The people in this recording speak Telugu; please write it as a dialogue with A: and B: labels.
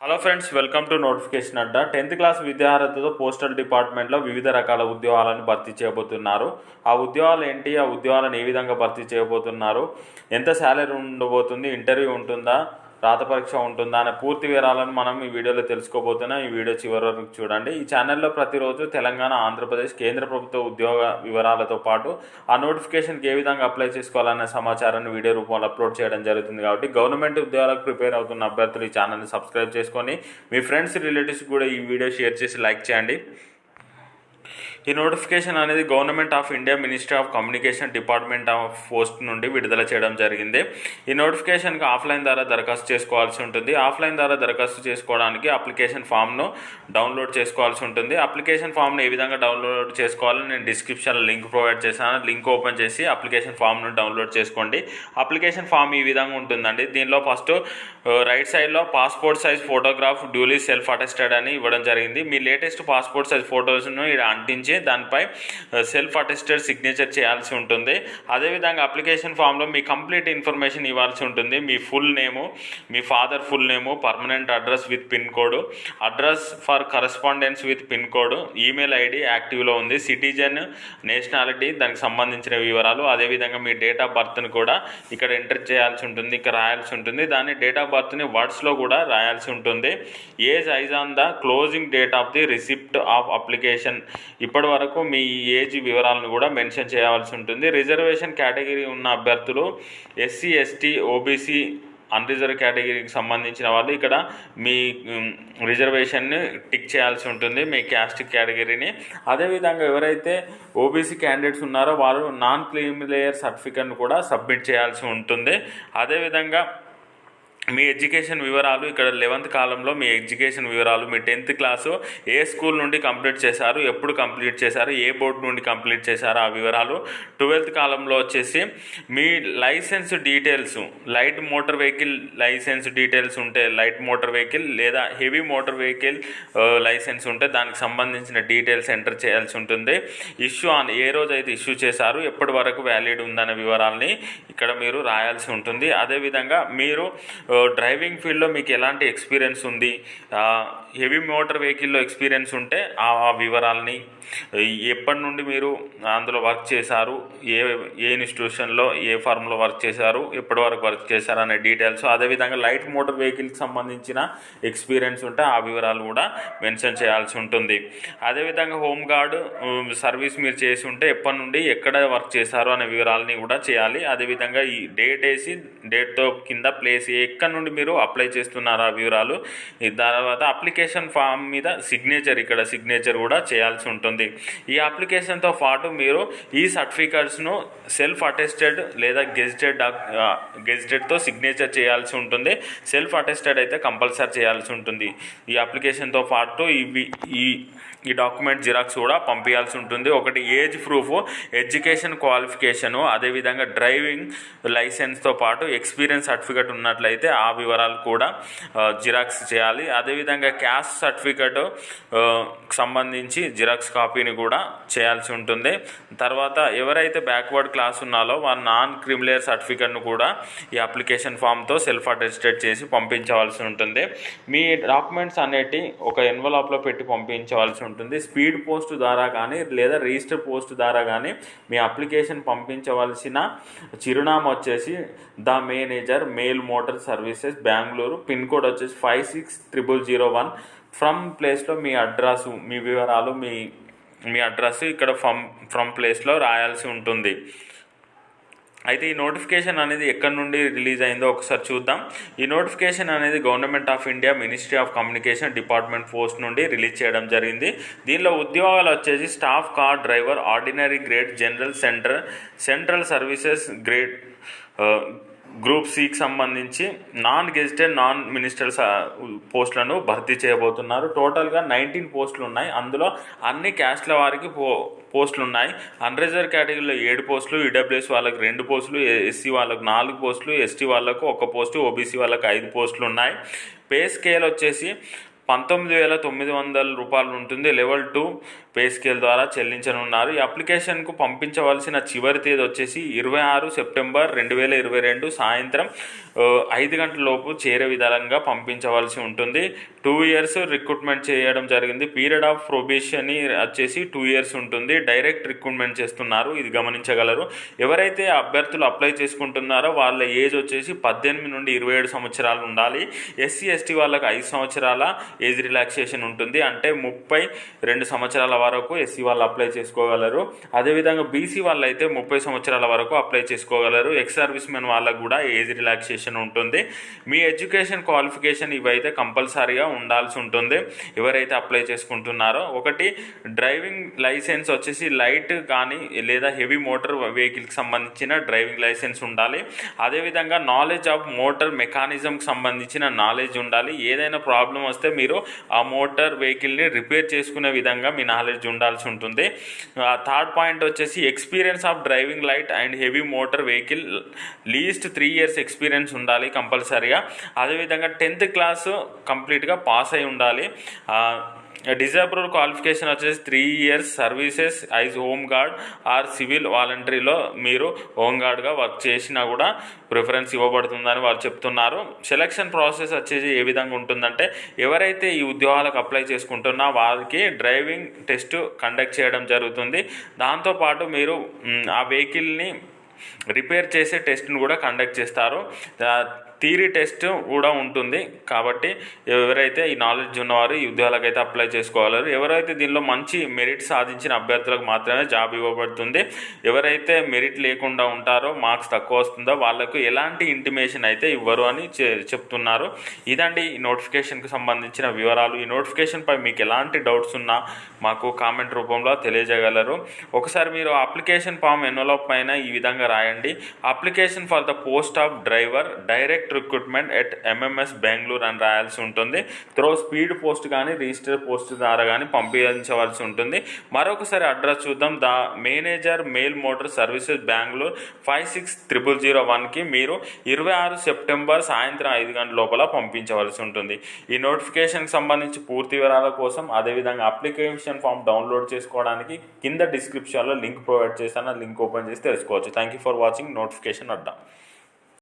A: Hello friends, welcome to notification Adda. 10th class విద్యార్హతతో పోస్టల్ డిపార్ట్మెంట్లో వివిధ రకాల ఉద్యోగాలను భర్తీ చేయబోతున్నారు. ఆ ఉద్యోగాలు ఏంటి, ఆ ఉద్యోగాలను ఏ విధంగా భర్తీ చేయబోతున్నారు, ఎంత శాలరీ ఉండబోతుంది, ఇంటర్వ్యూ ఉంటుందా, రాత పరీక్ష ఉంటుందా అనే పూర్తి వివరాలను మనం ఈ వీడియోలో తెలుసుకోబోతున్నాం. ఈ వీడియో చివరి వరకు చూడండి. ఈ ఛానల్లో ప్రతిరోజు తెలంగాణ, ఆంధ్రప్రదేశ్, కేంద్ర ప్రభుత్వ ఉద్యోగ వివరాలతో పాటు ఆ నోటిఫికేషన్కి ఏ విధంగా అప్లై చేసుకోవాలనే సమాచారాన్ని వీడియో రూపంలో అప్లోడ్ చేయడం జరుగుతుంది. కాబట్టి గవర్నమెంట్ ఉద్యోగాలకు ప్రిపేర్ అవుతున్న అభ్యర్థులు ఈ ఛానల్ని సబ్స్క్రైబ్ చేసుకొని మీ ఫ్రెండ్స్, రిలేటివ్స్ కూడా ఈ వీడియో షేర్ చేసి లైక్ చేయండి. ఈ నోటిఫికేషన్ అనేది government of India ministry of communication department of post నుండి విడుదల చేయడం జరిగింది. ఈ నోటిఫికేషన్కి ఆఫ్లైన్ ద్వారా దరఖాస్తు చేసుకోవాల్సి ఉంటుంది. ఆఫ్లైన్ ద్వారా దరఖాస్తు చేసుకోవడానికి అప్లికేషన్ ఫామ్ను డౌన్లోడ్ చేసుకోవాల్సి ఉంటుంది. అప్లికేషన్ ఫామ్ను ఏ విధంగా డౌన్లోడ్ చేసుకోవాలని నేను డిస్క్రిప్షన్లో లింక్ ప్రొవైడ్ చేశాను. లింక్ ఓపెన్ చేసి అప్లికేషన్ ఫామ్ను డౌన్లోడ్ చేసుకోండి. అప్లికేషన్ ఫామ్ ఈ విధంగా ఉంటుందండి. దీనిలో ఫస్ట్ రైట్ సైడ్లో passport size photograph duly self attested అని ఇవ్వడం జరిగింది. మీ లేటెస్ట్ పాస్పోర్ట్ సైజ్ ఫోటోస్ను ఇక్కడ అంటించి దానిపై సెల్ఫ్ అటెస్టెడ్ సిగ్నేచర్ చేయాల్సి ఉంటుంది. అదేవిధంగా అప్లికేషన్ ఫామ్లో మీ కంప్లీట్ ఇన్ఫర్మేషన్ ఇవ్వాల్సి ఉంటుంది. మీ ఫుల్ నేము, మీ father full name, permanent address with pin code, address for correspondence with pin code, email ID యాక్టివ్లో ఉంది, సిటిజన్, నేషనాలిటీ, దానికి సంబంధించిన వివరాలు, అదేవిధంగా మీ డేట్ ఆఫ్ బర్త్ని కూడా ఇక్కడ ఎంటర్ చేయాల్సి ఉంటుంది, ఇక్కడ రాయాల్సి ఉంటుంది. దాన్ని డేట్ ఆఫ్ బర్త్ని వర్డ్స్లో కూడా రాయాల్సి ఉంటుంది. Age as on the closing date of the receipt of application, ఇప్పటి వరకు మీ ఏజ్ వివరాలను కూడా మెన్షన్ చేయాల్సి ఉంటుంది. రిజర్వేషన్ కేటగిరీ ఉన్న అభ్యర్థులు ఎస్సీ, ఎస్టీ, ఓబీసీ, అన్రిజర్వ్ కేటగిరీకి సంబంధించిన వాళ్ళు ఇక్కడ మీ రిజర్వేషన్ని టిక్ చేయాల్సి ఉంటుంది, మీ క్యాస్ట్ కేటగిరీని. అదేవిధంగా ఎవరైతే ఓబీసీ క్యాండిడేట్స్ ఉన్నారో వాళ్ళు నాన్ క్రీమిలేయర్ సర్టిఫికెట్ను కూడా సబ్మిట్ చేయాల్సి ఉంటుంది. అదేవిధంగా మీ ఎడ్యుకేషన్ వివరాలు ఇక్కడ 11th కాలంలో మీ ఎడ్యుకేషన్ వివరాలు, మీ 10th క్లాసు ఏ స్కూల్ నుండి కంప్లీట్ చేశారు, ఎప్పుడు కంప్లీట్ చేశారు, ఏ బోర్డు నుండి కంప్లీట్ చేశారు ఆ వివరాలు. 12th కాలంలో వచ్చేసి మీ licence details, light motor vehicle licence details ఉంటే లైట్ మోటార్ వెహికల్ లేదా హెవీ మోటార్ వెహికల్ లైసెన్స్ ఉంటే దానికి సంబంధించిన డీటెయిల్స్ ఎంటర్ చేయాల్సి ఉంటుంది. ఇష్యూ ఆన్ ఏ రోజు అయితే ఇష్యూ చేశారు, ఎప్పటి వరకు వ్యాలిడ్ ఉందనే వివరాలని ఇక్కడ మీరు రాయాల్సి ఉంటుంది. అదేవిధంగా మీరు డ్రైవింగ్ ఫీల్డ్లో మీకు ఎలాంటి ఎక్స్పీరియన్స్ ఉంది, హెవీ మోటార్ వెహికల్లో ఎక్స్పీరియన్స్ ఉంటే ఆ వివరాలని, ఎప్పటి నుండి మీరు అందులో వర్క్ చేశారు, ఏ ఇన్స్టిట్యూషన్లో ఏ ఫర్మ్లో వర్క్ చేశారు, ఎప్పటి వరకు వర్క్ చేశారు అనే డీటెయిల్స్, అదేవిధంగా లైట్ మోటార్ వెహికల్కి సంబంధించిన ఎక్స్పీరియన్స్ ఉంటే ఆ వివరాలు కూడా మెన్షన్ చేయాల్సి ఉంటుంది. అదేవిధంగా హోమ్ గార్డ్ సర్వీస్ మీరు చేసి ఉంటే ఎప్పటి నుండి ఎక్కడ వర్క్ చేశారు అనే వివరాలని కూడా చేయాలి. అదేవిధంగా ఈ డేట్ వేసి డేట్తో కింద ప్లేస్ ఎక్కడి నుండి మీరు అప్లై చేస్తున్నారు ఆ వివరాలు. తర్వాత అప్లికేషన్ ఫామ్ మీద ఇక్కడ సిగ్నేచర్ కూడా చేయాల్సి ఉంటుంది. ఈ అప్లికేషన్తో పాటు మీరు ఈ సర్టిఫికెట్స్ను సెల్ఫ్ అటెస్టెడ్ లేదా గెజిటెడ్తో సిగ్నేచర్ చేయాల్సి ఉంటుంది. సెల్ఫ్ అటెస్టెడ్ అయితే కంపల్సరీ చేయాల్సి ఉంటుంది. ఈ అప్లికేషన్తో పాటు ఈ డాక్యుమెంట్ జిరాక్స్ కూడా పంపించాల్సి ఉంటుంది. ఒకటి ఏజ్ ప్రూఫ్, ఎడ్యుకేషన్ క్వాలిఫికేషను, అదేవిధంగా డ్రైవింగ్ లైసెన్స్తో పాటు ఎక్స్పీరియన్స్ సర్టిఫికెట్ ఉన్నట్లయితే ఆ వివరాలు కూడా జిరాక్స్ చేయాలి. అదేవిధంగా క్యాస్ట్ సర్టిఫికెట్ సంబంధించి జిరాక్స్ కాపీని కూడా చేయాల్సి ఉంటుంది. తర్వాత ఎవరైతే బ్యాక్వర్డ్ క్లాస్ ఉన్నారో వాళ్ళ నాన్ క్రిమిలేయర్ సర్టిఫికెట్ను కూడా ఈ అప్లికేషన్ ఫామ్తో సెల్ఫ్ అటెస్టెడ్ చేసి పంపించవలసి ఉంటుంది. మీ డాక్యుమెంట్స్ అనేటి ఒక ఎన్వలాప్లో పెట్టి పంపించవలసి ఉంటుంది. స్పీడ్ పోస్ట్ ద్వారా కానీ లేదా రిజిస్టర్ పోస్ట్ ద్వారా కానీ మీ అప్లికేషన్ పంపించవలసిన చిరునామా వచ్చేసి the manager, mail motor services, Bengaluru, pin code వచ్చేసి 560001. ఫ్రమ్ ప్లేస్లో మీ అడ్రస్, మీ వివరాలు, మీ అడ్రస్ ఇక్కడ ఫ్రమ్ ప్లేస్లో రాయాల్సి ఉంటుంది. అయితే ఈ నోటిఫికేషన్ అనేది ఎక్కడి నుండి రిలీజ్ అయిందో ఒకసారి చూద్దాం. ఈ నోటిఫికేషన్ అనేది government of India ministry of communication department post నుండి రిలీజ్ చేయడం జరిగింది. దీనిలో ఉద్యోగాలు వచ్చేసి staff car driver, ordinary grade, general, central services grade, group సికి సంబంధించి నాన్ గెజిటెడ్, నాన్ మినిస్టర్ పోస్టులను భర్తీ చేయబోతున్నారు. టోటల్గా 19 పోస్టులు ఉన్నాయి. అందులో అన్ని క్యాస్ట్ల వారికి పోస్టులు ఉన్నాయి. అన్రిజర్వ్ కేటగిరీలో 7 పోస్టులు, ఈడబ్ల్యూఎస్ వాళ్ళకి 2 పోస్టులు, ఎస్సీ వాళ్ళకు 4 పోస్టులు, ఎస్టీ వాళ్ళకు 1 పోస్టు, ఓబీసీ వాళ్ళకి 5 పోస్టులు ఉన్నాయి. పే స్కేల్ వచ్చేసి 19,900 ఉంటుంది. లెవెల్ 2 పే స్కేల్ ద్వారా చెల్లించనున్నారు. ఈ అప్లికేషన్కు పంపించవలసిన చివరి తేదీ వచ్చేసి 26 సెప్టెంబర్ 2022 సాయంత్రం 5 గంటల లోపు చేరే విధంగా పంపించవలసి ఉంటుంది. 2 years రిక్రూట్మెంట్ చేయడం జరిగింది. పీరియడ్ ఆఫ్ ప్రొబేషన్ వచ్చేసి 2 years ఉంటుంది. డైరెక్ట్ రిక్రూట్మెంట్ చేస్తున్నారు, ఇది గమనించగలరు. ఎవరైతే అభ్యర్థులు అప్లై చేసుకుంటున్నారో వాళ్ళ ఏజ్ వచ్చేసి 18 నుండి 27 సంవత్సరాలు ఉండాలి. ఎస్సీ ఎస్టీ వాళ్ళకి 5 సంవత్సరాల ఏజ్ రిలాక్సేషన్ ఉంటుంది. అంటే 32 సంవత్సరాల వరకు ఎస్సీ వాళ్ళు అప్లై చేసుకోగలరు. అదేవిధంగా బీసీ వాళ్ళు అయితే 30 సంవత్సరాల వరకు అప్లై చేసుకోగలరు. ఎక్స్ సర్వీస్ మెన్ వాళ్ళకు కూడా ఏజ్ రిలాక్సేషన్ ఉంటుంది. మీ ఎడ్యుకేషన్ క్వాలిఫికేషన్ ఇవైతే కంపల్సరీగా ఉండాల్సి ఉంటుంది ఎవరైతే అప్లై చేసుకుంటున్నారో. ఒకటి డ్రైవింగ్ లైసెన్స్ వచ్చేసి లైట్ కానీ లేదా హెవీ మోటార్ వెహికల్కి సంబంధించిన డ్రైవింగ్ లైసెన్స్ ఉండాలి. అదేవిధంగా నాలెడ్జ్ ఆఫ్ మోటార్ మెకానిజంకి సంబంధించిన నాలెడ్జ్ ఉండాలి. ఏదైనా ప్రాబ్లం వస్తే మీరు ఆ మోటార్ వెహికల్ని రిపేర్ చేసుకునే విధంగా మీ నాలెడ్జ్ ఉండాల్సి ఉంటుంది. థర్డ్ పాయింట్ వచ్చేసి experience of driving light and heavy motor vehicle least 3 years experience ఉండాలి కంపల్సరీగా. అదేవిధంగా 10th క్లాస్ కంప్లీట్గా పాస్ అయి ఉండాలి. డిజేబుల్ క్వాలిఫికేషన్ వచ్చేసి 3 years services as home guard or civil వాలంటరీలో మీరు హోమ్ గార్డ్గా వర్క్ చేసినా కూడా ప్రిఫరెన్స్ ఇవ్వబడుతుందని వారు చెప్తున్నారు. సెలక్షన్ ప్రాసెస్ వచ్చేసి ఏ విధంగా ఉంటుందంటే ఎవరైతే ఈ ఉద్యోగాలకు అప్లై చేసుకుంటున్నా వారికి డ్రైవింగ్ టెస్ట్ కండక్ట్ చేయడం జరుగుతుంది. దాంతోపాటు మీరు ఆ వెహికల్ని రిపేర్ చేసే టెస్ట్ను కూడా కండక్ట్ చేస్తారు. థియరీ టెస్ట్ కూడా ఉంటుంది. కాబట్టి ఎవరైతే ఈ నాలెడ్జ్ ఉన్నవారు ఈ ఉద్యోగాలకు అయితే అప్లై చేసుకోగలరు. ఎవరైతే దీనిలో మంచి మెరిట్ సాధించిన అభ్యర్థులకు మాత్రమే జాబ్ ఇవ్వబడుతుంది. ఎవరైతే మెరిట్ లేకుండా ఉంటారో, మార్క్స్ తక్కువ వస్తుందో వాళ్ళకు ఎలాంటి ఇంటిమేషన్ అయితే ఇవ్వరు అని చెప్తున్నారు. ఇదండి ఈ నోటిఫికేషన్కి సంబంధించిన వివరాలు. ఈ నోటిఫికేషన్పై మీకు ఎలాంటి డౌట్స్ ఉన్నా మాకు కామెంట్ రూపంలో తెలియజేయగలరు. ఒకసారి మీరు అప్లికేషన్ ఫామ్ ఎన్వలప్ పైన ఈ విధంగా రాయండి. Application for the post of driver direct recruitment at MMS Bengaluru అని రాయాల్సి ఉంటుంది. త్రో స్పీడ్ పోస్ట్ కానీ రిజిస్టర్ పోస్ట్ ద్వారా కానీ పంపించవలసి ఉంటుంది. మరొకసారి అడ్రస్ చూద్దాం. The manager mail motor services Bengaluru 560001కి మీరు 26 సెప్టెంబర్ సాయంత్రం 5 గంటల లోపల పంపించవలసి ఉంటుంది. ఈ నోటిఫికేషన్కి సంబంధించి పూర్తి వివరాల కోసం అదేవిధంగా అప్లికేషన్ ఫామ్ డౌన్లోడ్ చేసుకోవడానికి కింద డిస్క్రిప్షన్లో లింక్ ప్రొవైడ్ చేస్తాను. లింక్ ఓపెన్ చేసి తెలుసుకోవచ్చు. Thank you for watching notification Adda.